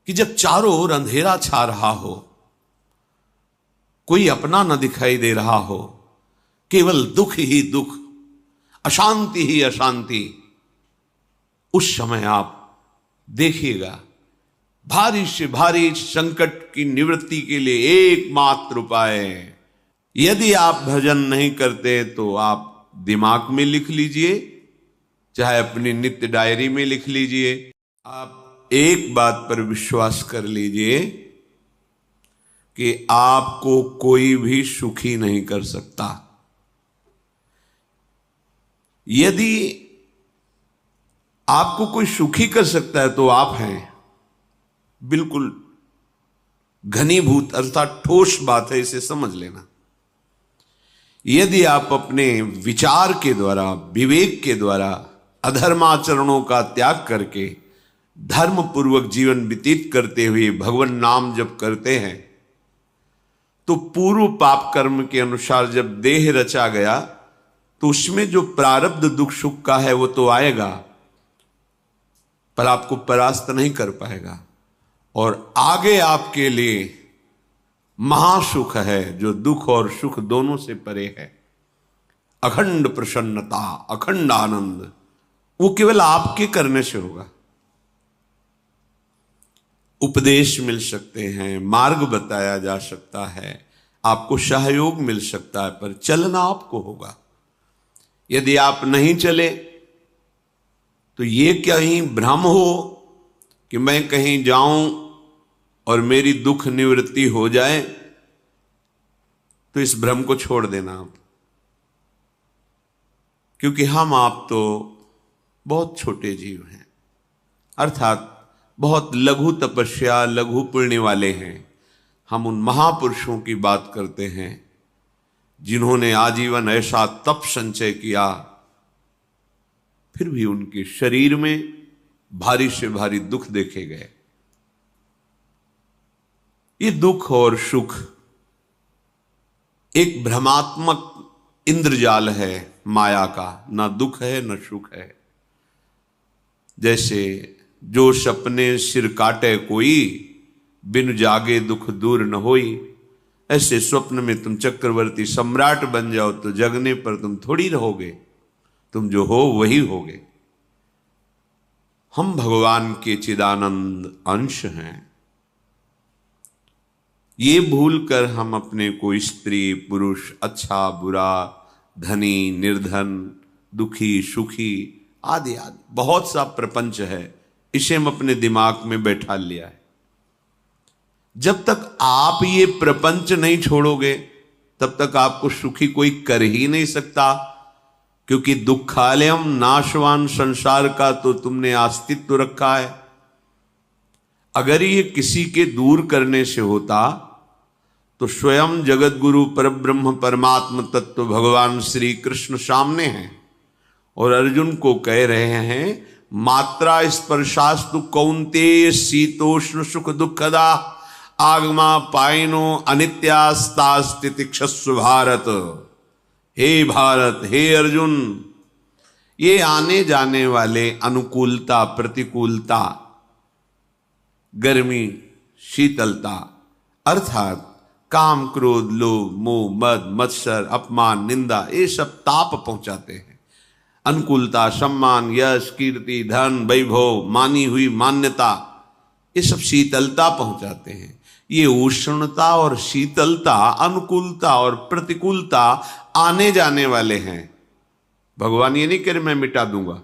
कि जब चारों ओर अंधेरा छा रहा हो, कोई अपना न दिखाई दे रहा हो, केवल दुख ही दुख, अशांति ही अशांति, उस समय आप देखिएगा भारी से भारी संकट की निवृत्ति के लिए एकमात्र उपाय है। यदि आप भजन नहीं करते तो आप दिमाग में लिख लीजिए, चाहे अपनी नित्य डायरी में लिख लीजिए। आप एक बात पर विश्वास कर लीजिए कि आपको कोई भी सुखी नहीं कर सकता। यदि आपको कोई सुखी कर सकता है तो आप हैं। बिल्कुल घनीभूत अर्थात ठोस बात है, इसे समझ लेना। यदि आप अपने विचार के द्वारा, विवेक के द्वारा अधर्माचरणों का त्याग करके धर्म पूर्वक जीवन व्यतीत करते हुए भगवान नाम जप करते हैं, तो पूर्व पाप कर्म के अनुसार जब देह रचा गया तो उसमें जो प्रारब्ध दुख सुख का है वो तो आएगा, पर आपको परास्त नहीं कर पाएगा। और आगे आपके लिए महासुख है जो दुख और सुख दोनों से परे है। अखंड प्रसन्नता, अखंड आनंद, वो केवल आपके करने से होगा। उपदेश मिल सकते हैं, मार्ग बताया जा सकता है, आपको सहयोग मिल सकता है, पर चलना आपको होगा। यदि आप नहीं चले तो ये कहीं भ्रम हो कि मैं कहीं जाऊं और मेरी दुख निवृत्ति हो जाए, तो इस भ्रम को छोड़ देना आप। क्योंकि हम आप तो बहुत छोटे जीव हैं, अर्थात बहुत लघु तपस्या, लघु पुण्य वाले हैं। हम उन महापुरुषों की बात करते हैं जिन्होंने आजीवन ऐसा तप संचय किया, फिर भी उनके शरीर में भारी से भारी दुख देखे गए। ये दुख और सुख एक भ्रमात्मक इंद्रजाल है माया का, ना दुख है न सुख है। जैसे जो सपने सिर काटे कोई, बिन जागे दुख दूर न होई। ऐसे स्वप्न में तुम चक्रवर्ती सम्राट बन जाओ तो जगने पर तुम थोड़ी रहोगे, तुम जो हो वही होगे। हम भगवान के चिदानंद अंश हैं। ये भूल कर हम अपने को स्त्री पुरुष, अच्छा बुरा, धनी निर्धन, दुखी सुखी आदि आदि बहुत सा प्रपंच है, इसे हम अपने दिमाग में बैठा लिया है। जब तक आप ये प्रपंच नहीं छोड़ोगे तब तक आपको सुखी कोई कर ही नहीं सकता, क्योंकि दुखालयम नाशवान संसार का तो तुमने अस्तित्व रखा है। अगर ये किसी के दूर करने से होता तो स्वयं जगत गुरु परब्रह्म परमात्म तत्व भगवान श्री कृष्ण सामने हैं और अर्जुन को कह रहे हैं, मात्रा स्पर्शास्तु कौन्तेय शीतोष्ण सुख दुखदा आगमा पायनो अनित्यास्तास्तितिक्षस्व भारत। हे भारत, हे अर्जुन, ये आने जाने वाले अनुकूलता प्रतिकूलता, गर्मी शीतलता, अर्थात काम क्रोध लोभ मोह मद मत्सर अपमान निंदा, ये सब ताप पहुंचाते हैं। अनुकूलता सम्मान यश कीर्ति धन वैभव, मानी हुई मान्यता, ये सब शीतलता पहुंचाते हैं। ये उष्णता और शीतलता, अनुकूलता और प्रतिकूलता आने जाने वाले हैं। भगवान ये नहीं कह रहे मैं मिटा दूंगा,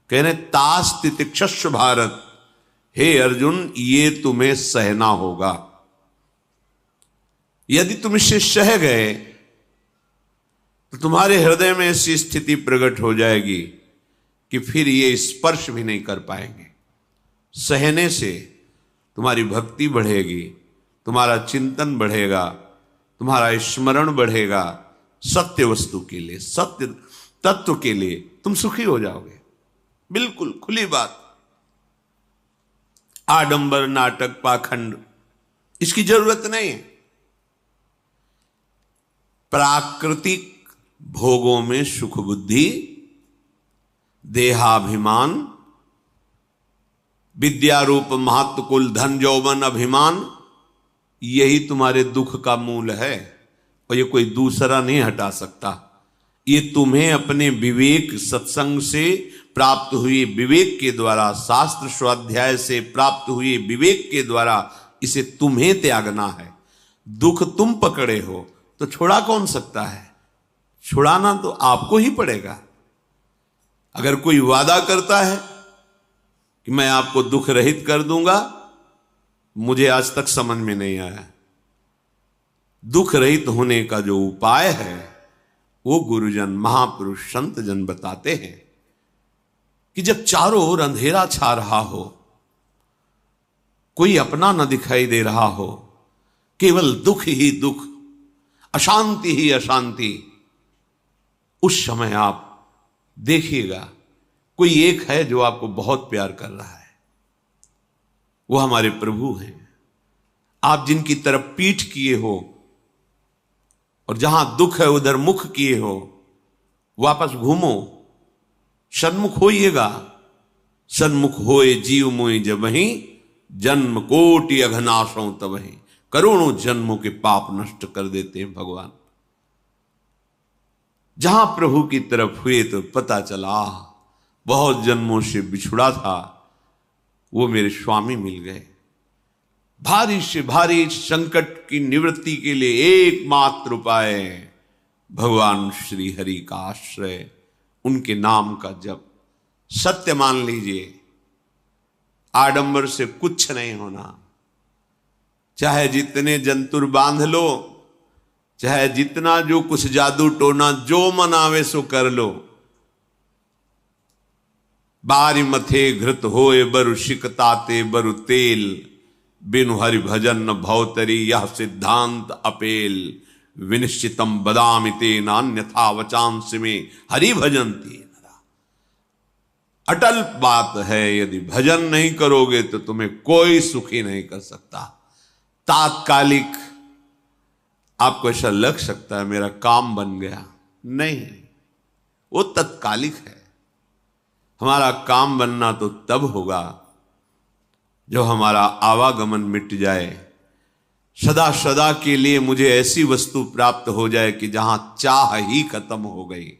कह रहे तास तितिक्षस्व भारत। हे अर्जुन, ये तुम्हें सहना होगा। यदि तुम इससे सह गए तो तुम्हारे हृदय में ऐसी स्थिति प्रकट हो जाएगी कि फिर ये स्पर्श भी नहीं कर पाएंगे। सहने से तुम्हारी भक्ति बढ़ेगी, तुम्हारा चिंतन बढ़ेगा, तुम्हारा स्मरण बढ़ेगा, सत्य वस्तु के लिए, सत्य तत्व के लिए तुम सुखी हो जाओगे। बिल्कुल खुली बात। आडंबर नाटक पाखंड इसकी जरूरत नहीं है। प्राकृतिक भोगों में सुख बुद्धि, देहाभिमान, विद्या रूप महत्व कुल धन यौवन अभिमान, यही तुम्हारे दुख का मूल है और ये कोई दूसरा नहीं हटा सकता। ये तुम्हें अपने विवेक सत्संग से प्राप्त हुए विवेक के द्वारा, शास्त्र स्वाध्याय से प्राप्त हुए विवेक के द्वारा इसे तुम्हें त्यागना है। दुख तुम पकड़े हो तो छुड़ा कौन सकता है? छुड़ाना तो आपको ही पड़ेगा। अगर कोई वादा करता है कि मैं आपको दुख रहित कर दूंगा, मुझे आज तक समझ में नहीं आया। दुख रहित होने का जो उपाय है वो गुरुजन, महापुरुष, संत जन बताते हैं कि जब चारों ओर अंधेरा छा रहा हो, कोई अपना न दिखाई दे रहा हो, केवल दुख ही दुख, अशांति ही अशांति, उस समय आप देखिएगा कोई एक है जो आपको बहुत प्यार कर रहा है। वो हमारे प्रभु हैं। आप जिनकी तरफ पीठ किए हो और जहां दुख है उधर मुख किए हो, वापस घूमो, सन्मुख होइएगा। सन्मुख होए जीव मोय जब वहीं, जन्म कोटि अघनाशों तब वहीं। करोड़ों जन्मों के पाप नष्ट कर देते हैं भगवान। जहां प्रभु की तरफ हुए तो पता चला बहुत जन्मों से बिछुड़ा था, वो मेरे स्वामी मिल गए। भारी से भारी संकट की निवृत्ति के लिए एकमात्र उपाय भगवान श्री हरि का आश्रय, उनके नाम का जप। सत्य मान लीजिए, आडंबर से कुछ नहीं होना। चाहे जितने जंतुर बांध लो, चाहे जितना जो कुछ जादू टोना जो मनावे सो कर लो, बारी मथे घृत होए बरु शिकताते बरु तेल, बिनु हरि भजन न भवतरी यह सिद्धांत अपेल। विनिश्चितम बदामि तेन अन्यथा वचांस में हरि भजन्ति। अटल बात है, यदि भजन नहीं करोगे तो तुम्हें कोई सुखी नहीं कर सकता। तात्कालिक आपको ऐसा लग सकता है मेरा काम बन गया, नहीं, वो तत्कालिक है। हमारा काम बनना तो तब होगा जो हमारा आवागमन मिट जाए, सदा सदा के लिए मुझे ऐसी वस्तु प्राप्त हो जाए कि जहां चाह ही खत्म हो गई,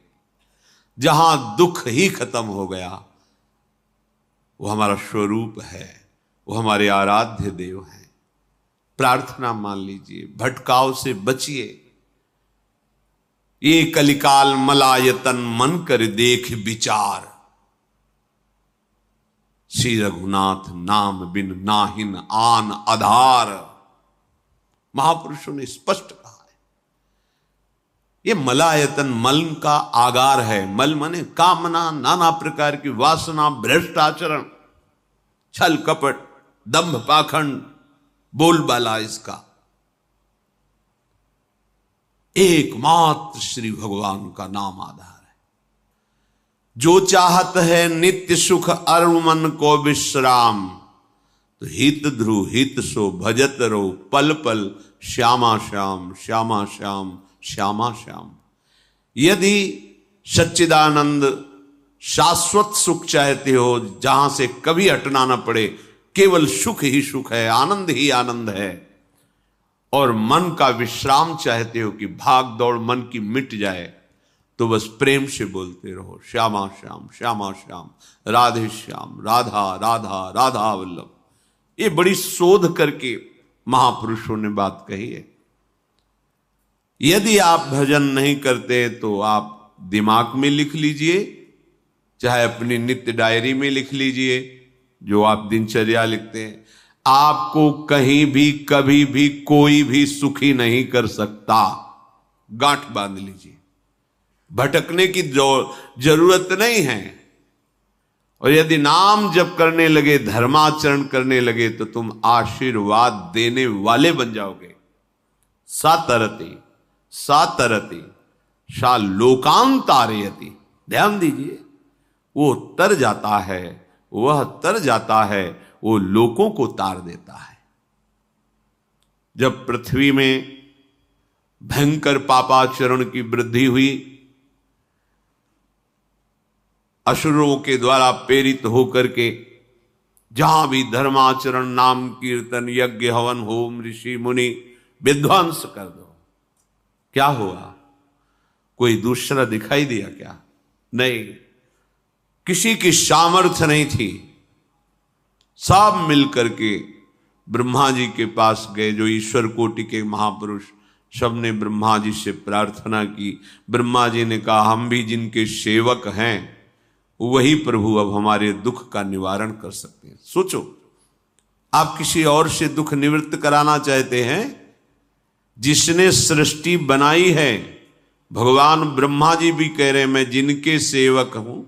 जहां दुख ही खत्म हो गया। वो हमारा स्वरूप है, वो हमारे आराध्य देव हैं। प्रार्थना मान लीजिए, भटकाव से बचिए। ये कलिकाल मलायतन मन कर देख विचार, श्री रघुनाथ नाम बिन नाहिन आन आधार। महापुरुषों ने स्पष्ट कहा है। ये मलायतन मल का आगार है। मल माने कामना, नाना प्रकार की वासना, भ्रष्ट आचरण, छल कपट, दंभ पाखंड, बोलबाला, इसका एकमात्र श्री भगवान का नाम आधार है। जो चाहत है नित्य सुख अरु मन को विश्राम, तो हित ध्रुव हित सो भजत रो पल पल श्यामा श्याम श्यामा श्याम श्यामा श्याम। यदि सच्चिदानंद शाश्वत सुख चाहते हो, जहां से कभी हटना ना पड़े, केवल सुख ही सुख है, आनंद ही आनंद है, और मन का विश्राम चाहते हो कि भाग दौड़ मन की मिट जाए, तो बस प्रेम से बोलते रहो श्यामा श्याम श्यामा श्याम, राधे श्याम, राधा राधा राधा वल्लभ। ये बड़ी शोध करके महापुरुषों ने बात कही है। यदि आप भजन नहीं करते तो आप दिमाग में लिख लीजिए, चाहे अपनी नित्य डायरी में लिख लीजिए, जो आप दिनचर्या लिखते हैं। आपको कहीं भी कभी भी कोई भी सुखी नहीं कर सकता। गांठ बांध लीजिए, भटकने की जरूरत नहीं है। और यदि नाम जप करने लगे, धर्माचरण करने लगे, तो तुम आशीर्वाद देने वाले बन जाओगे। सातरति सातरति सा लोकांतारयति। ध्यान दीजिए, वो तर जाता है, वह तर जाता है, वो लोकों को तार देता है। जब पृथ्वी में भयंकर पापाचरण की वृद्धि हुई, असुरों के द्वारा प्रेरित होकर के जहां भी धर्माचरण, नाम कीर्तन, यज्ञ, हवन, होम, ऋषि मुनि विध्वंस कर दो। क्या हुआ? कोई दूसरा दिखाई दिया क्या? नहीं, किसी की सामर्थ्य नहीं थी। सब मिलकर के ब्रह्मा जी के पास गए, जो ईश्वर कोटि के महापुरुष, सबने ब्रह्मा जी से प्रार्थना की। ब्रह्मा जी ने कहा, हम भी जिनके सेवक हैं वही प्रभु अब हमारे दुख का निवारण कर सकते हैं। सोचो, आप किसी और से दुख निवृत्त कराना चाहते हैं? जिसने सृष्टि बनाई है, भगवान ब्रह्मा जी भी कह रहे हैं मैं जिनके सेवक हूं,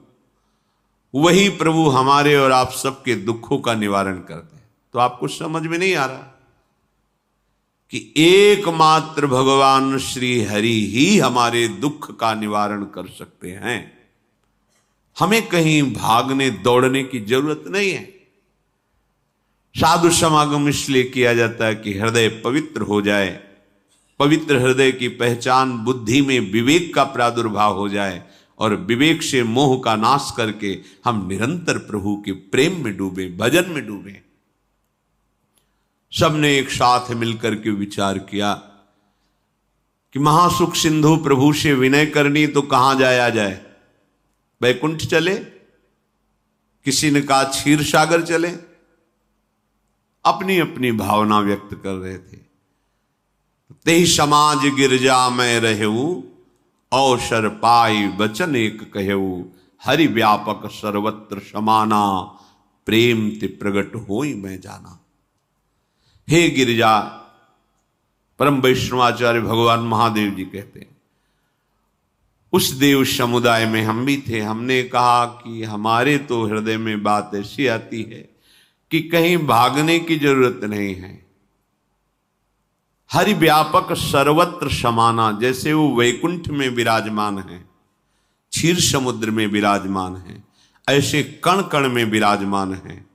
वही प्रभु हमारे और आप सबके दुखों का निवारण करते हैं। तो आपको समझ में नहीं आ रहा कि एकमात्र भगवान श्री हरि ही हमारे दुख का निवारण कर सकते हैं। हमें कहीं भागने दौड़ने की जरूरत नहीं है। साधु समागम इसलिए किया जाता है कि हृदय पवित्र हो जाए। पवित्र हृदय की पहचान बुद्धि में विवेक का प्रादुर्भाव हो जाए और विवेक से मोह का नाश करके हम निरंतर प्रभु के प्रेम में डूबे, भजन में डूबे। सबने एक साथ मिलकर के विचार किया कि महासुख सिंधु प्रभु से विनय करनी तो कहां जाया जाए? वैकुंठ चले, किसी ने कहा क्षीर सागर चले। अपनी अपनी भावना व्यक्त कर रहे थे। तेहि समाज गिरजा में रहू, अवसर पाई वचन एक कहू, हरि व्यापक सर्वत्र समाना, प्रेम ते प्रगट होई मैं जाना। हे गिरिजा, परम वैष्णवाचार्य भगवान महादेव जी कहते हैं, उस देव समुदाय में हम भी थे। हमने कहा कि हमारे तो हृदय में बात ऐसी आती है कि कहीं भागने की जरूरत नहीं है। हरि व्यापक सर्वत्र समाना, जैसे वो वैकुंठ में विराजमान है, क्षीर समुद्र में विराजमान है, ऐसे कण कण में विराजमान है।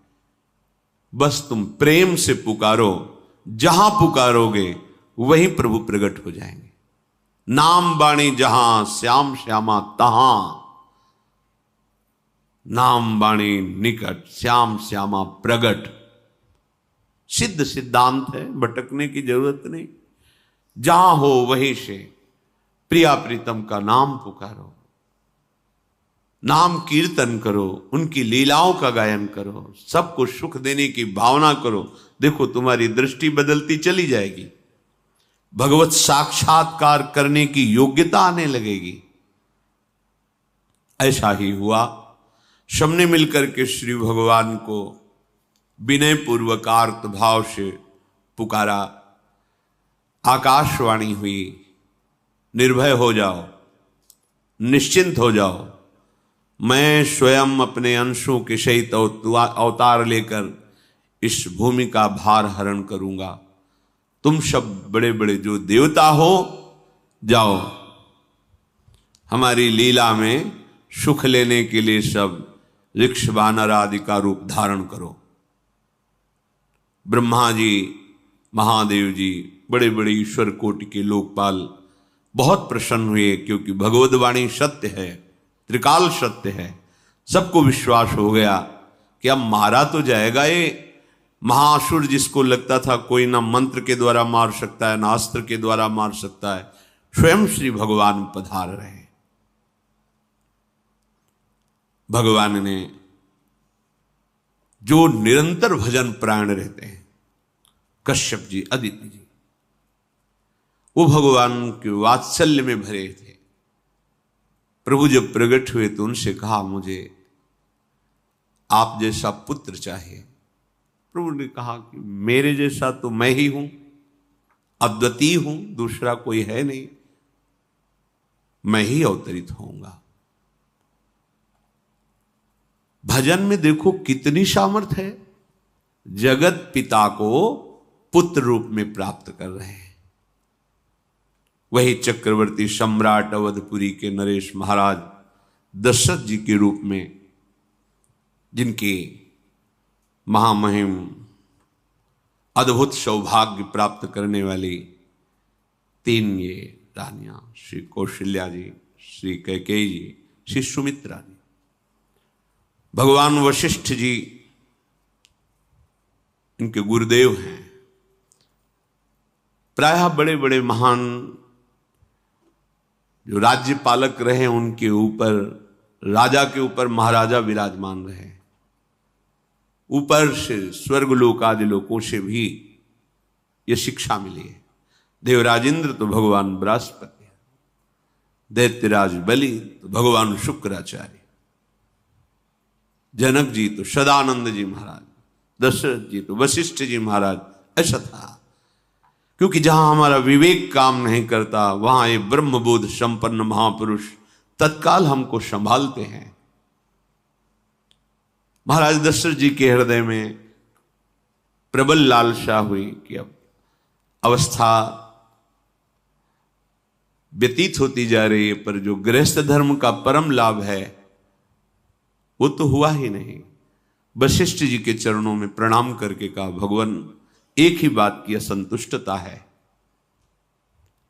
बस तुम प्रेम से पुकारो, जहां पुकारोगे वहीं प्रभु प्रकट हो जाएंगे। नाम बाणी जहां, श्याम श्यामा तहां। नाम बाणी निकट, श्याम श्यामा प्रगट। सिद्ध सिद्धांत है, भटकने की जरूरत नहीं। जहां हो वहीं से प्रिया प्रीतम का नाम पुकारो, नाम कीर्तन करो, उनकी लीलाओं का गायन करो, सबको सुख देने की भावना करो। देखो तुम्हारी दृष्टि बदलती चली जाएगी, भगवत साक्षात्कार करने की योग्यता आने लगेगी। ऐसा ही हुआ। सबने मिलकर के श्री भगवान को विनय पूर्वक आर्त भाव से पुकारा। आकाशवाणी हुई, निर्भय हो जाओ, निश्चिंत हो जाओ, मैं स्वयं अपने अंशों के सहित अवतार लेकर इस भूमि का भार हरण करूंगा। तुम सब बड़े बड़े जो देवता हो, जाओ हमारी लीला में सुख लेने के लिए सब ऋक्ष वानर आदि का रूप धारण करो। ब्रह्मा जी, महादेव जी, बड़े बड़े ईश्वर कोटि के लोकपाल बहुत प्रसन्न हुए, क्योंकि भगवद वाणी सत्य है, त्रिकाल सत्य है। सबको विश्वास हो गया कि अब मारा तो जाएगा ये महासुर, जिसको लगता था कोई ना मंत्र के द्वारा मार सकता है, ना अस्त्र के द्वारा मार सकता है। स्वयं श्री भगवान पधार रहे हैं। भगवान ने जो निरंतर भजन प्राण रहते हैं, कश्यप जी, अदिति जी, वो भगवान के वात्सल्य में भरे थे। प्रभु जब प्रकट हुए तो उनसे कहा, मुझे आप जैसा पुत्र चाहिए। प्रभु ने कहा कि मेरे जैसा तो मैं ही हूं, अद्वितीय हूं, दूसरा कोई है नहीं, मैं ही अवतरित होऊंगा। भजन में देखो कितनी सामर्थ्य है। जगत पिता को पुत्र रूप में प्राप्त कर रहे हैं। वही चक्रवर्ती सम्राट अवधपुरी के नरेश महाराज दशरथ जी के रूप में, जिनकी महामहिम अद्भुत सौभाग्य प्राप्त करने वाली तीन ये रानियां, श्री कौशल्या जी, श्री कैकेयी जी, श्री सुमित्रा जी। भगवान वशिष्ठ जी इनके गुरुदेव हैं। प्रायः बड़े बड़े महान जो राज्य पालक रहे उनके ऊपर, राजा के ऊपर महाराजा विराजमान रहे। ऊपर से स्वर्गलोक आदि लोकों से भी यह शिक्षा मिली है। देवराजेंद्र तो भगवान बृहस्पति, दैत्यराज बलि तो भगवान शुक्राचार्य, जनक जी तो सदानंद जी महाराज, दशरथ जी तो वशिष्ठ जी महाराज। ऐसा था क्योंकि जहां हमारा विवेक काम नहीं करता वहां ये ब्रह्मबोध संपन्न महापुरुष तत्काल हमको संभालते हैं। महाराज दशरथ जी के हृदय में प्रबल लालसा हुई कि अब अवस्था व्यतीत होती जा रही है, पर जो गृहस्थ धर्म का परम लाभ है वो तो हुआ ही नहीं। वशिष्ठ जी के चरणों में प्रणाम करके कहा, भगवान एक ही बात की असंतुष्टता है,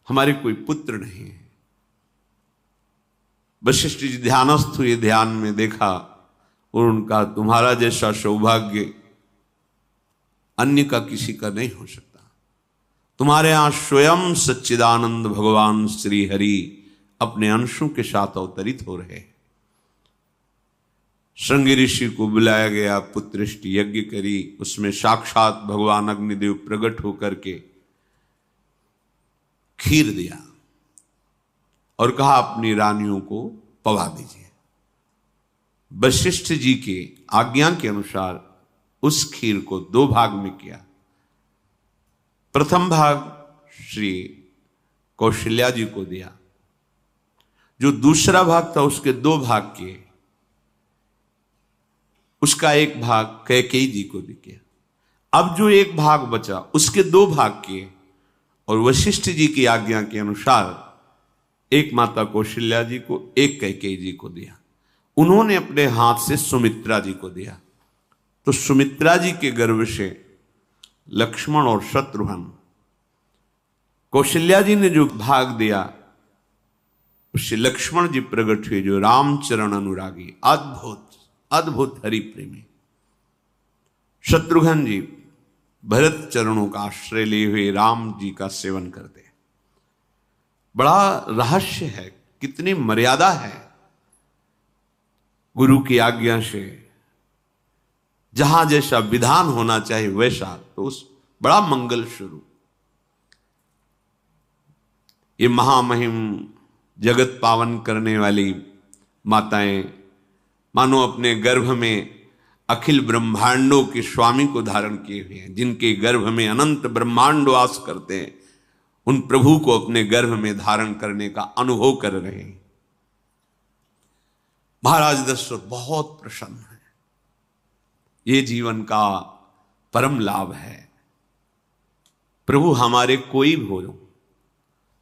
हमारे कोई पुत्र नहीं है। वशिष्ठ जी ध्यानस्थ हुए, ध्यान में देखा और उनका, तुम्हारा जैसा सौभाग्य अन्य का किसी का नहीं हो सकता। तुम्हारे यहां स्वयं सच्चिदानंद भगवान श्री हरि अपने अंशों के साथ अवतरित हो रहे। श्रृंगी ऋषि को बुलाया गया, पुत्रेष्टि यज्ञ करी, उसमें साक्षात भगवान अग्निदेव प्रकट होकर के खीर दिया और कहा अपनी रानियों को पवा दीजिए। वशिष्ठ जी के आज्ञा के अनुसार उस खीर को 2 भाग में किया। प्रथम भाग श्री कौशल्या जी को दिया, जो दूसरा भाग था उसके 2 भाग किए, उसका 1 भाग कैकेयी जी को दिया। अब जो 1 भाग बचा उसके 2 भाग किए और वशिष्ठ जी की आज्ञा के अनुसार एक माता कौशल्या जी को, एक कैकेयी जी को दिया। उन्होंने अपने हाथ से सुमित्रा जी को दिया। तो सुमित्रा जी के गर्भ से लक्ष्मण और शत्रुघ्न, कौशल्या जी ने जो भाग दिया उससे लक्ष्मण जी प्रकट हुए, जो रामचरण अनुरागी, अद्भुत अद्भुत हरि प्रेमी। शत्रुघ्न जी भरत चरणों का आश्रय लिए हुए राम जी का सेवन करते हैं। बड़ा रहस्य है, कितनी मर्यादा है। गुरु की आज्ञा से जहां जैसा विधान होना चाहिए वैसा, तो उस बड़ा मंगल शुरू। ये महामहिम जगत पावन करने वाली माताएं मानो अपने गर्भ में अखिल ब्रह्मांडों के स्वामी को धारण किए हुए हैं। जिनके गर्भ में अनंत ब्रह्मांड वास करते हैं, उन प्रभु को अपने गर्भ में धारण करने का अनुभव कर रहे हैं। महाराज दशरथ बहुत प्रसन्न है। ये जीवन का परम लाभ है। प्रभु हमारे कोई भी हो,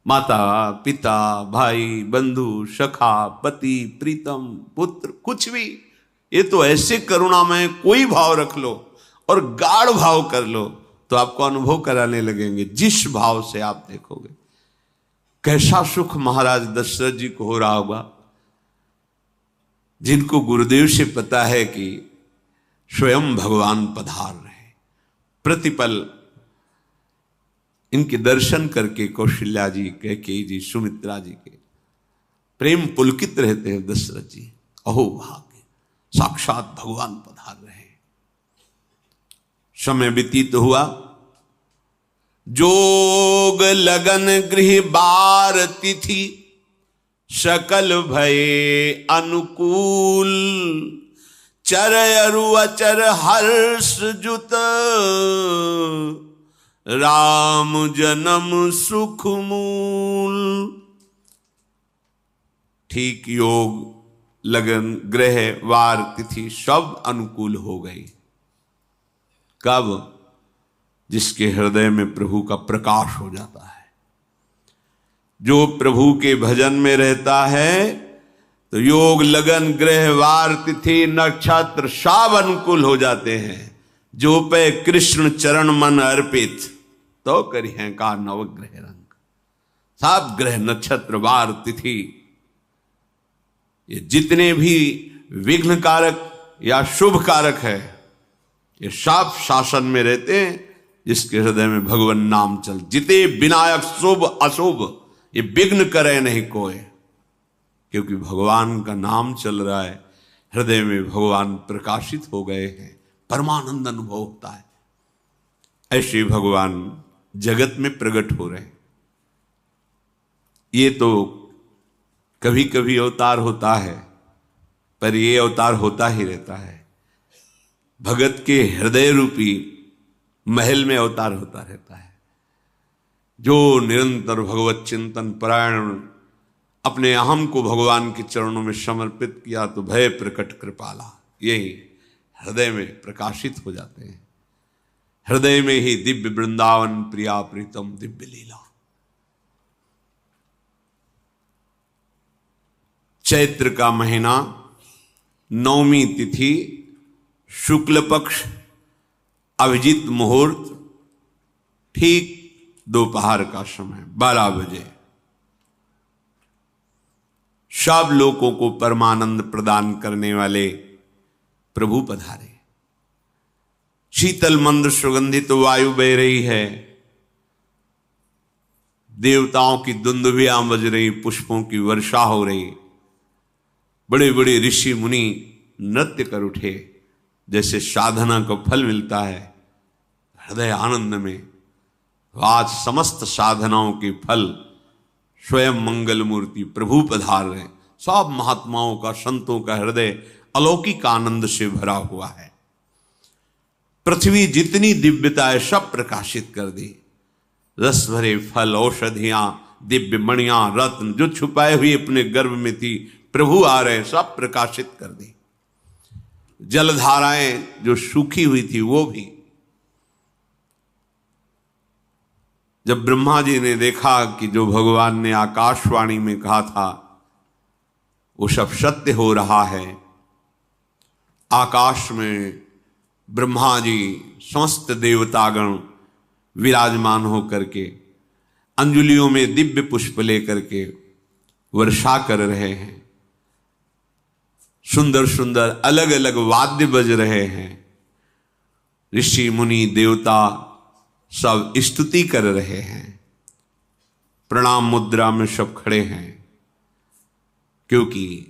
माता पिता भाई बंधु सखा पति प्रीतम पुत्र, कुछ भी, ये तो ऐसे करुणामय कोई भाव रख लो और गाढ़ भाव कर लो तो आपको अनुभव कराने लगेंगे। जिस भाव से आप देखोगे कैसा सुख महाराज दशरथ जी को हो रहा होगा, जिनको गुरुदेव से पता है कि स्वयं भगवान पधार रहे। प्रतिपल इनके दर्शन करके कौशल्या जी, कैकेयी जी, सुमित्रा जी के प्रेम पुलकित रहते हैं। दशरथ जी, अहो भाग्य, साक्षात भगवान पधार रहे। समय व्यतीत हुआ, जोग लगन गृह बार तिथि, सकल भये अनुकूल, चर अरु अचर हर्ष जुत, राम जन्म सुख मूल। ठीक योग लगन ग्रह वार तिथि सब अनुकूल हो गई। कब? जिसके हृदय में प्रभु का प्रकाश हो जाता है। जो प्रभु के भजन में रहता है तो योग लगन ग्रह वार तिथि नक्षत्र सब अनुकूल हो जाते हैं। जो पे कृष्ण चरण मन अर्पित, तो करी हैं का नवग्रह रंग। सब ग्रह नक्षत्र वार तिथि, ये जितने भी विघ्न कारक या शुभ कारक है, ये सब शासन में रहते हैं जिसके हृदय में भगवान नाम चल। जिते विनायक शुभ अशुभ ये विघ्न करे नहीं कोई, क्योंकि भगवान का नाम चल रहा है, हृदय में भगवान प्रकाशित हो गए हैं, परमानंद अनुभव होता है। ऐसे भगवान जगत में प्रकट हो रहे हैं। ये तो कभी कभी अवतार होता है, पर ये अवतार होता ही रहता है। भगत के हृदय रूपी महल में अवतार होता रहता है। जो निरंतर भगवत चिंतन परायण अपने अहम को भगवान के चरणों में समर्पित किया तो भय प्रकट कृपाला, यही हृदय में प्रकाशित हो जाते हैं। हृदय में ही दिव्य वृंदावन प्रिया प्रीतम दिव्य लीला। चैत्र का महीना, नवमी तिथि, शुक्ल पक्ष, अभिजीत मुहूर्त, ठीक दोपहर का समय 12 बजे सब लोगों को परमानंद प्रदान करने वाले प्रभु पधारे। शीतल मंद सुगंधित वायु बह रही है, देवताओं की दुंदुभियां बज रही, पुष्पों की वर्षा हो रही, बड़े बड़े ऋषि मुनि नृत्य कर उठे। जैसे साधना को फल मिलता है हृदय आनंद में, आज समस्त साधनाओं के फल स्वयं मंगल मूर्ति प्रभु पधार रहे। सब महात्माओं का, संतों का हृदय अलौकिक आनंद से भरा हुआ है। पृथ्वी जितनी दिव्यता है सब प्रकाशित कर दी। रस भरे फल, औषधियां, दिव्य मणियां, रत्न जो छुपाए हुए अपने गर्भ में थी, प्रभु आ रहे, सब प्रकाशित कर दी। जलधाराएं जो सूखी हुई थी वो भी। जब ब्रह्मा जी ने देखा कि जो भगवान ने आकाशवाणी में कहा था वो सब सत्य हो रहा है, आकाश में ब्रह्मा जी समस्त देवतागण विराजमान होकर के अंजलियों में दिव्य पुष्प लेकर के वर्षा कर रहे हैं। सुंदर सुंदर अलग अलग वाद्य बज रहे हैं। ऋषि मुनि देवता सब स्तुति कर रहे हैं। प्रणाम मुद्रा में सब खड़े हैं, क्योंकि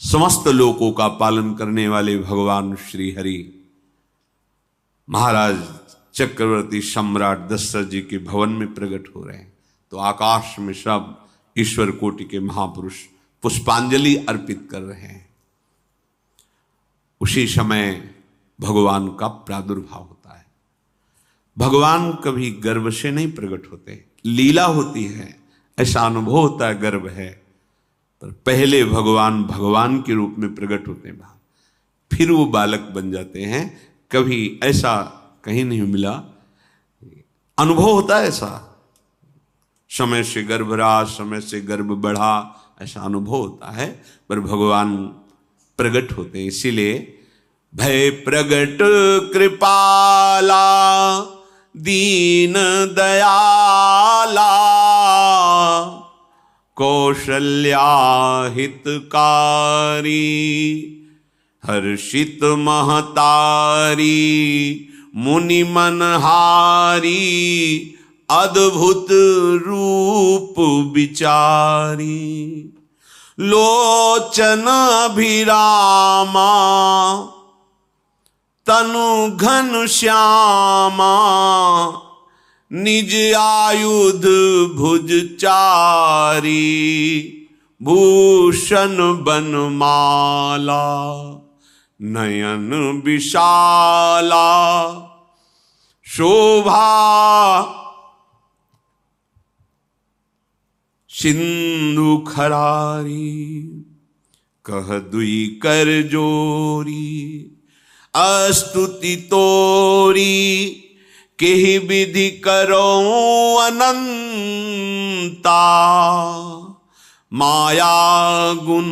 समस्त लोकों का पालन करने वाले भगवान श्री हरि महाराज चक्रवर्ती सम्राट दशरथ जी के भवन में प्रकट हो रहे हैं। तो आकाश में सब ईश्वर कोटि के महापुरुष पुष्पांजलि अर्पित कर रहे हैं। उसी समय भगवान का प्रादुर्भाव होता है। भगवान कभी गर्भ से नहीं प्रकट होते, लीला होती है, ऐसा अनुभव होता है गर्भ है, पर पहले भगवान भगवान के रूप में प्रकट होते हैं, फिर वो बालक बन जाते हैं। कभी ऐसा कहीं नहीं मिला, अनुभव होता है ऐसा, समय से गर्भ रहा, समय से गर्भ बढ़ा, ऐसा अनुभव होता है, पर भगवान प्रकट होते हैं। इसीलिए भय प्रगट कृपाला दीन दयाला कौशल्या हितकारी हर्षित महतारी मुनि मनहारी अद्भुत रूप विचारी लोचन अभिरामा तनु घन श्यामा निज आयुध भुज चारी भूषण बनमाला नयन विशाला शोभा सिंधु खरारी कह दुई कर जोरी अस्तुति तोरी केहि विधि करो अनंता माया गुण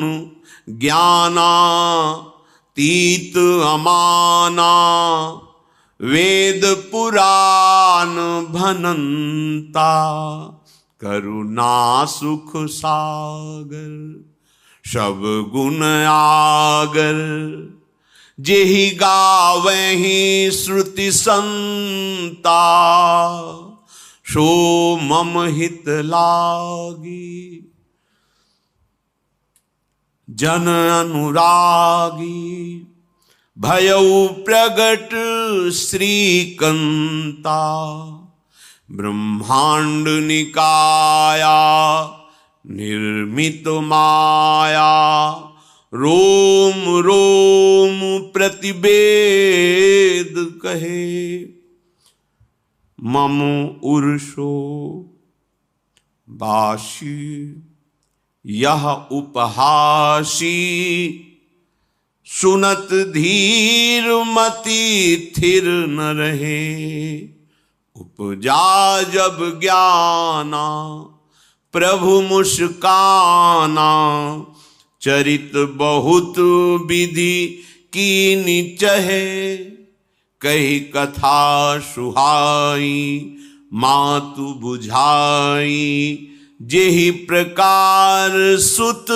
ज्ञाना तीत अमाना वेद पुराण भनंता करुणा सुख सागर सब गुण आगर जेहि गावहि श्रुति संता, सो मम हित लागी। जन अनुरागी भयउ प्रगट श्रीकंता, ब्रह्मांड निकाया निर्मित माया, रोम रोम प्रतिवेद कहे। मम उर्षो बाशी यह उपहासी, सुनत धीर मति थिर न रहे। उपजा जब ज्ञाना प्रभु मुस्काना, चरित बहुत विधि कीनि चहे। कही कथा सुहाई मातु बुझाई, जेहि प्रकार सुत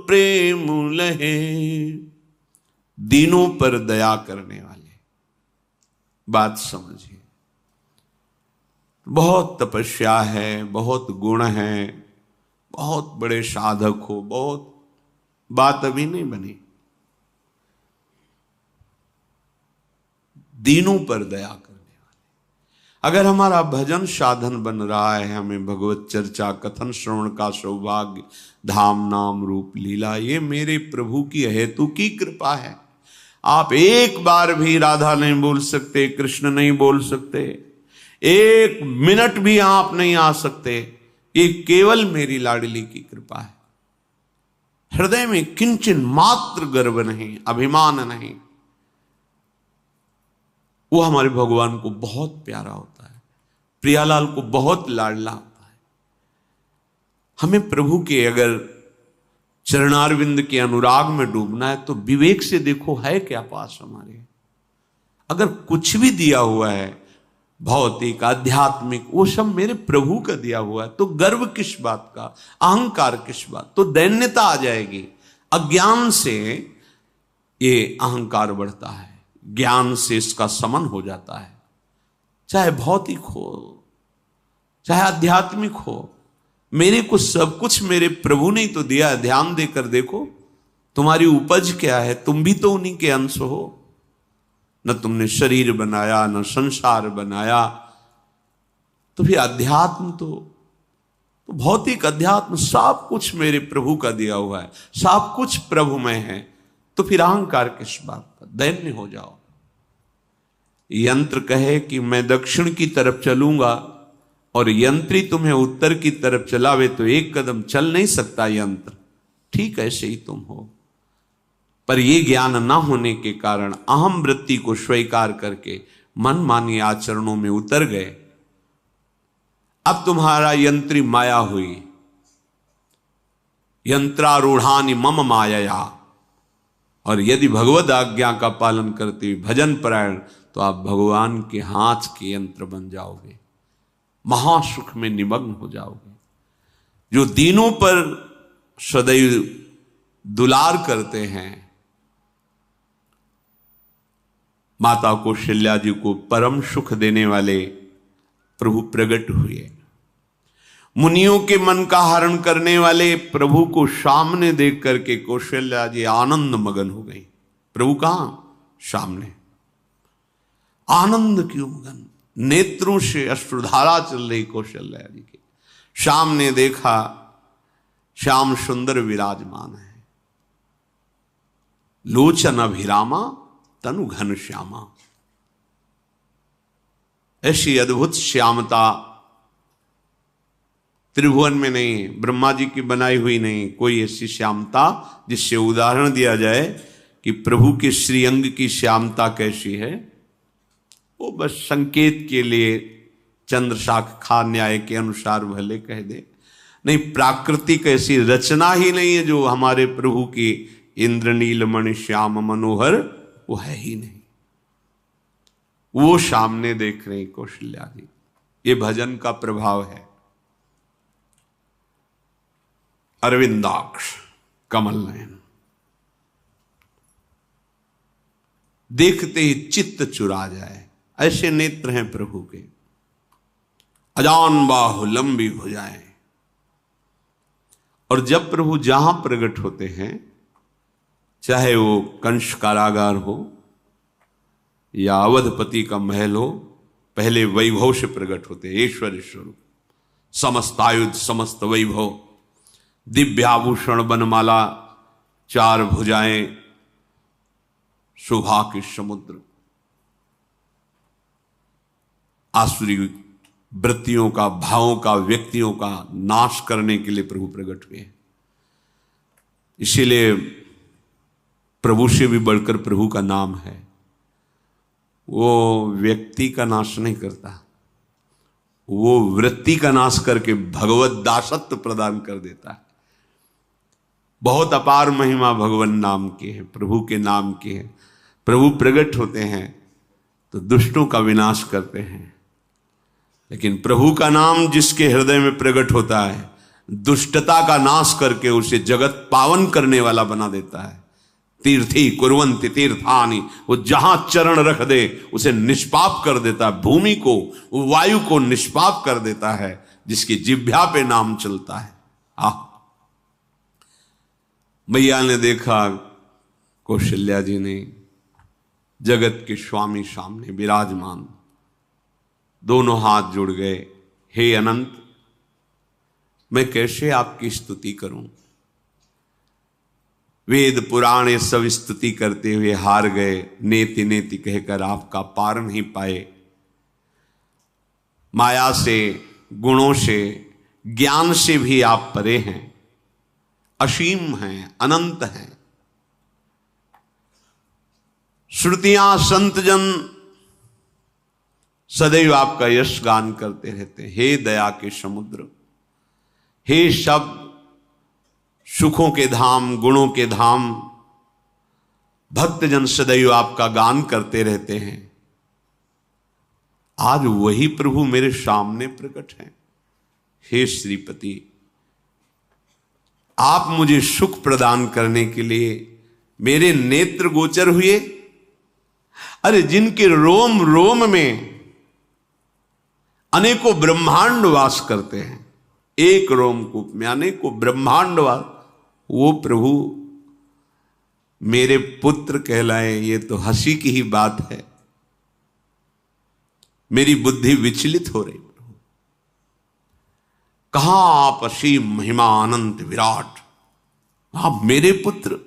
प्रेम लहे। दीनों पर दया करने वाले, बात समझिए। बहुत तपस्या है, बहुत गुण है, बहुत बड़े साधक हो, बहुत बात अभी नहीं बनी। दीनों पर दया करने वाले। अगर हमारा भजन साधन बन रहा है, हमें भगवत चर्चा कथन श्रवण का सौभाग्य, धाम नाम रूप लीला, ये मेरे प्रभु की हेतु की कृपा है। आप एक बार भी राधा नहीं बोल सकते, कृष्ण नहीं बोल सकते, एक मिनट भी आप नहीं आ सकते, ये केवल मेरी लाडली की कृपा है। हृदय में किंचन मात्र गर्व नहीं, अभिमान नहीं। वो हमारे भगवान को बहुत प्यारा होता है, प्रियालाल को बहुत लाडला होता है। हमें प्रभु के अगर चरणारविंद के अनुराग में डूबना है तो विवेक से देखो है क्या पास हमारे। अगर कुछ भी दिया हुआ है भौतिक आध्यात्मिक, वो सब मेरे प्रभु का दिया हुआ है, तो गर्व किस बात का, अहंकार किस बात, तो दैन्यता आ जाएगी। अज्ञान से ये अहंकार बढ़ता है, ज्ञान से इसका समन हो जाता है। चाहे भौतिक हो चाहे आध्यात्मिक हो, मेरे को सब कुछ मेरे प्रभु ने तो दिया। ध्यान देकर देखो तुम्हारी उपज क्या है, तुम भी तो उन्हीं के अंश हो। न तुमने शरीर बनाया, न संसार बनाया, तो फिर अध्यात्म तो भौतिक अध्यात्म सब कुछ मेरे प्रभु का दिया हुआ है, सब कुछ प्रभु में है। तो फिर अहंकार किस बात का, दैन्य हो जाओ। यंत्र कहे कि मैं दक्षिण की तरफ चलूंगा और यंत्री तुम्हें उत्तर की तरफ चलावे तो एक कदम चल नहीं सकता यंत्र। ठीक ऐसे ही तुम हो, पर यह ज्ञान ना होने के कारण अहम वृत्ति को स्वीकार करके मनमानी आचरणों में उतर गए। अब तुम्हारा यंत्री माया हुई, यंत्रारूढ़ानि मम मायया। और यदि भगवद आज्ञा का पालन करते हुए भजन परायण, तो आप भगवान के हाथ के यंत्र बन जाओगे, महासुख में निमग्न हो जाओगे। जो दीनों पर सदैव दुलार करते हैं, माता कौशल्या जी को परम सुख देने वाले प्रभु प्रकट हुए। मुनियों के मन का हरण करने वाले प्रभु को सामने देख करके कौशल्या जी आनंद मगन हो गई। प्रभु कहां? सामने। आनंद क्यों मगन, नेत्रों से अश्रुधारा चल रही कौशल्या जी के। सामने देखा श्याम सुंदर विराजमान है, लोचन अभिरामा तनु घन श्यामा। ऐसी अद्भुत श्यामता त्रिभुवन में नहीं, ब्रह्मा जी की बनाई हुई नहीं कोई ऐसी श्यामता जिससे उदाहरण दिया जाए कि प्रभु के श्रीअंग की श्यामता कैसी है। वो बस संकेत के लिए चंद्र शाखा न्याय के अनुसार भले कह दे, नहीं प्राकृतिक ऐसी रचना ही नहीं है जो हमारे प्रभु की इंद्रनीलमणि श्याम मनोहर, वो है ही नहीं। वो सामने देख रही कौशल्या जी। ये भजन का प्रभाव है। अरविंदाक्ष, कमल नयन। देखते ही चित्त चुरा जाए, ऐसे नेत्र हैं प्रभु के। अजान बाहु लंबी भुजाएं। और जब प्रभु जहां प्रकट होते हैं, चाहे वो कंस कारागार हो या अवधपति का महल हो, पहले वैभव से प्रकट होते हैं। ऐश्वर्य स्वरूप, समस्त आयुध, समस्त वैभव, दिव्य आभूषण, बनमाला, 4 भुजाएं, शोभा के समुद्र। आसुरी वृत्तियों का, भावों का, व्यक्तियों का नाश करने के लिए प्रभु प्रकट हुए हैं। इसीलिए प्रभु से भी बढ़कर प्रभु का नाम है। वो व्यक्ति का नाश नहीं करता, वो वृत्ति का नाश करके भगवत दासत्व प्रदान कर देता है। बहुत अपार महिमा भगवान नाम की है, प्रभु के नाम की है। प्रभु प्रकट होते हैं तो दुष्टों का विनाश करते हैं, लेकिन प्रभु का नाम जिसके हृदय में प्रकट होता है, दुष्टता का नाश करके उसे जगत पावन करने वाला बना देता है। तीर्थी कुर्वन्ति तीर्थानि, वो जहां चरण रख दे उसे निष्पाप कर देता है। भूमि को, वायु को निष्पाप कर देता है, जिसकी जिह्वा पे नाम चलता है। मैया ने देखा, कौशल्या जी ने, जगत के स्वामी सामने विराजमान, दोनों हाथ जुड़ गए। हे अनंत, मैं कैसे आपकी स्तुति करूं? वेद पुराण ये सब स्तुति करते हुए हार गए। नेति नेति कहकर आपका पार नहीं पाए। माया से, गुणों से, ज्ञान से भी आप परे हैं, असीम हैं, अनंत हैं। श्रुतियां, संतजन सदैव आपका यश गान करते रहते हैं। हे दया के समुद्र, हे शब्द, सुखों के धाम, गुणों के धाम, भक्तजन सदैव आपका गान करते रहते हैं। आज वही प्रभु मेरे सामने प्रकट हैं। हे श्रीपति, आप मुझे सुख प्रदान करने के लिए मेरे नेत्र गोचर हुए। अरे जिनके रोम रोम में अनेकों ब्रह्मांड वास करते हैं, एक रोमकूप में अनेकों ब्रह्मांड वास, वो प्रभु मेरे पुत्र कहलाए, ये तो हंसी की ही बात है। मेरी बुद्धि विचलित हो रही। प्रभु कहां आप असीम महिमा अनंत विराट, आप मेरे पुत्र।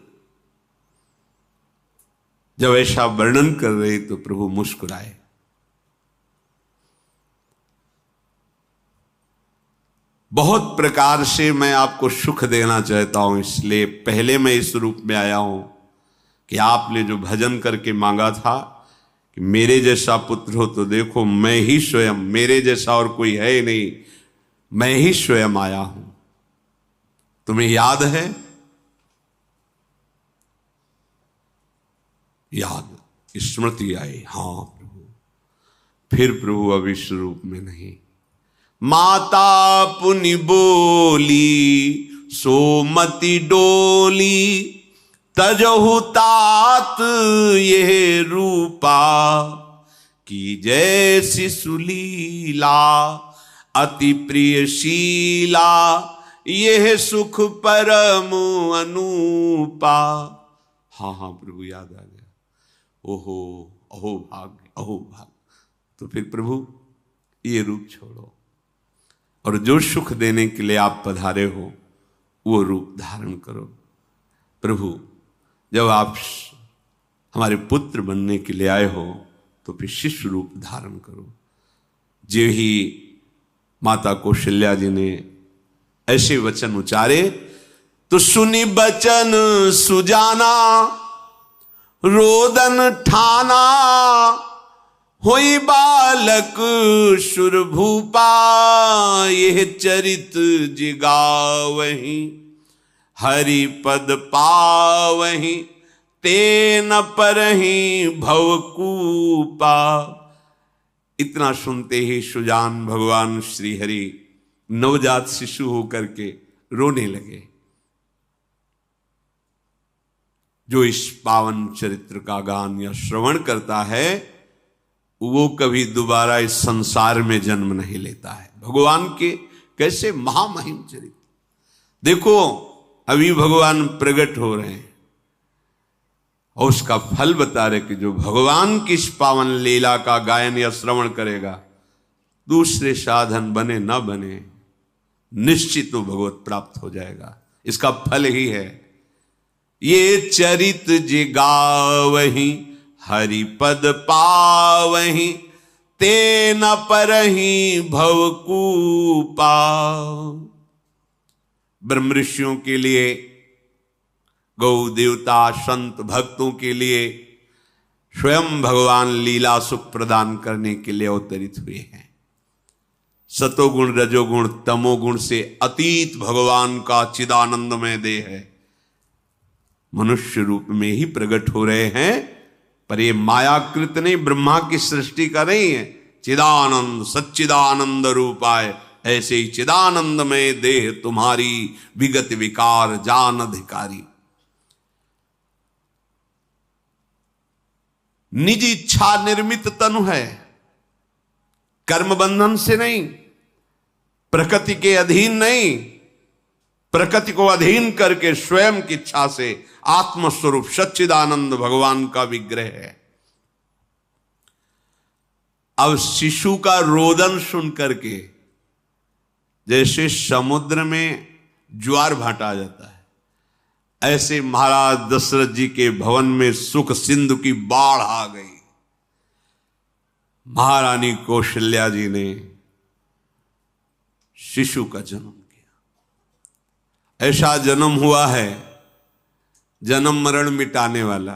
जब ऐसा वर्णन कर रहे तो प्रभु मुस्कुराए। बहुत प्रकार से मैं आपको सुख देना चाहता हूं, इसलिए पहले मैं इस रूप में आया हूं कि आपने जो भजन करके मांगा था कि मेरे जैसा पुत्र हो, तो देखो मैं ही स्वयं, मेरे जैसा और कोई है ही नहीं, मैं ही स्वयं आया हूं। तुम्हें याद है? याद, स्मृति आई। हाँ प्रभु। फिर प्रभु अब इस रूप में नहीं। माता पुनि बोली सोमति डोली, तजहु तात ये रूपा, की जैसी सुलीला अति प्रियशीला, यह सुख परम अनूपा। हाँ हाँ प्रभु याद आ गया। ओहो, अहो भाग्य, अहो भाग्य। तो फिर प्रभु ये रूप छोड़ो और जो सुख देने के लिए आप पधारे हो वो रूप धारण करो। प्रभु जब आप हमारे पुत्र बनने के लिए आए हो तो फिर शिष्य रूप धारण करो। जो ही माता कौशल्या जी ने ऐसे वचन उचारे तो सुनी बचन सुजाना, रोदन ठाना, होई बालक सुरभूपा, यह चरित जिगावहीं, हरि पद पावहीं, तेन परहीं भवकूपा। इतना सुनते ही सुजान भगवान श्री हरि नवजात शिशु होकर के रोने लगे। जो इस पावन चरित्र का गान या श्रवण करता है वो कभी दोबारा इस संसार में जन्म नहीं लेता है। भगवान के कैसे महामहिम चरित्र देखो, अभी भगवान प्रकट हो रहे हैं और उसका फल बता रहे कि जो भगवान की इस पावन लीला का गायन या श्रवण करेगा, दूसरे साधन बने न बने, निश्चित वो भगवत प्राप्त हो जाएगा। इसका फल ही है ये चरित जे गावहि हरिपद पावहि ते न परहि भवकूपा। ब्रह्म ऋषियों के लिए, गौ देवता संत भक्तों के लिए स्वयं भगवान लीला सुख प्रदान करने के लिए अवतरित हुए हैं। सतोगुण रजोगुण तमोगुण से अतीत भगवान का चिदानंदमय देह है, मनुष्य रूप में ही प्रकट हो रहे हैं। पर ये मायाकृत नहीं, ब्रह्मा की सृष्टि का नहीं है। चिदानंद सच्चिदानंद रूपाय, ऐसे ही चिदानंदमय देह तुम्हारी विगत विकार जान अधिकारी। निज इच्छा निर्मित तनु है, कर्म बंधन से नहीं, प्रकृति के अधीन नहीं, प्रकृति को अधीन करके स्वयं की इच्छा से आत्मस्वरूप सच्चिदानंद भगवान का विग्रह है। अब शिशु का रोदन सुन करके जैसे समुद्र में ज्वार भाटा आ जाता है, ऐसे महाराज दशरथ जी के भवन में सुख सिंधु की बाढ़ आ गई। महारानी कौशल्या जी ने शिशु का जन्म किया। ऐसा जन्म हुआ है जन्म मरण मिटाने वाला।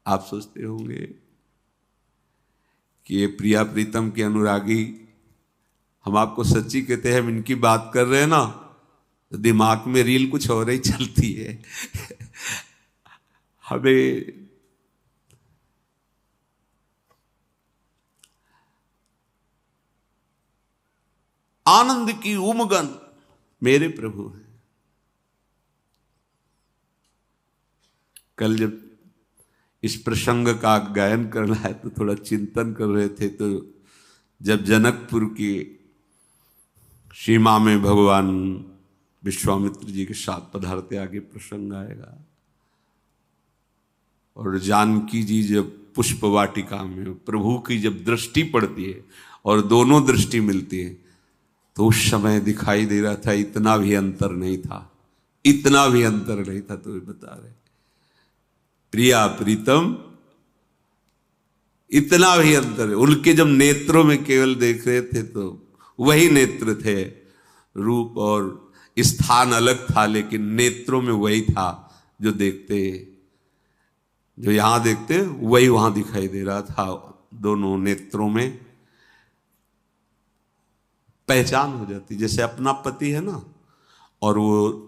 आप सोचते होंगे कि ये प्रिया प्रीतम के अनुरागी, हम आपको सच्ची कहते हैं, हम इनकी बात कर रहे हैं ना तो दिमाग में रील कुछ और ही चलती है। हमें आनंद की उमगन मेरे प्रभु है। कल जब इस प्रसंग का गायन करना है तो थोड़ा चिंतन कर रहे थे, तो जब जनकपुर की सीमा में भगवान विश्वामित्र जी के साथ पधारते, आगे प्रसंग आएगा, और जानकी जी जब पुष्प वाटिका में प्रभु की जब दृष्टि पड़ती है और दोनों दृष्टि मिलती है, तो उस समय दिखाई दे रहा था इतना भी अंतर नहीं था, इतना भी अंतर नहीं था। तो वे बता रहे प्रिया प्रीतम, इतना भी अंतर है। उनके जब नेत्रों में केवल देख रहे थे तो वही नेत्र थे, रूप और स्थान अलग था, लेकिन नेत्रों में वही था जो देखते, जो यहां देखते वही वहां दिखाई दे रहा था। दोनों नेत्रों में पहचान हो जाती, जैसे अपना पति है ना, और वो